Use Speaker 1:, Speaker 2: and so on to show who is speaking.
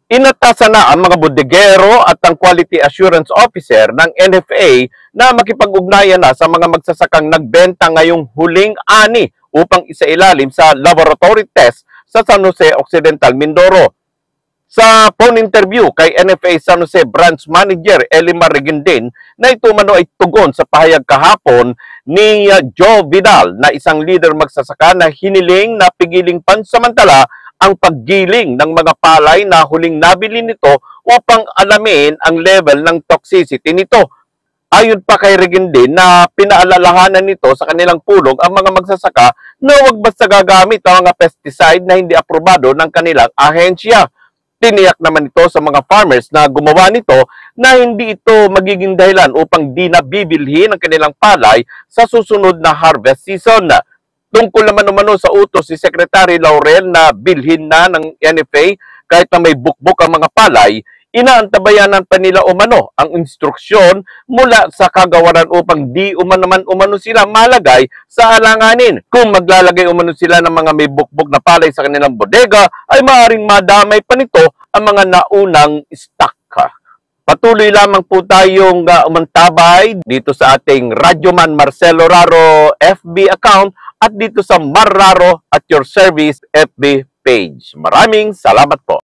Speaker 1: Inatasan na ang mga bodegero at ang Quality Assurance Officer ng NFA na makipag-ugnayan na sa mga magsasakang nagbenta ngayong huling ani upang isailalim sa laboratory test sa San Jose Occidental, Mindoro. Sa phone interview kay NFA San Jose Branch Manager Elimar Reguindin na ito mano ay tugon sa pahayag kahapon ni Joe Vidal na isang leader magsasaka na hiniling na pigiling pansamantala ang paggiling ng mga palay na huling nabili nito upang alamin ang level ng toxicity nito. Ayon pa kay Reguindin na pinaalalahanan nito sa kanilang pulong ang mga magsasaka na huwag basta gagamit ng mga pesticide na hindi aprobado ng kanilang ahensya. Tiniyak naman ito sa mga farmers na gumawa nito na hindi ito magiging dahilan upang di na bibilhin ang kanilang palay sa susunod na harvest season. Tungkol naman umano sa utos si Secretary Laurel na bilhin na ng NFA kahit na may bukbok ang mga palay, inaantabayanan pa nila umano ang instruksyon mula sa kagawaran upang di umano sila malagay sa alanganin. Kung maglalagay umano sila ng mga may bukbok na palay sa kanilang bodega, ay maaaring madamay pa nito ang mga naunang stock. Patuloy lamang po tayong umantabay dito sa ating Radyoman Marcelo Raro FB account at dito sa Mar Raro at Your Service FB page. Maraming salamat po.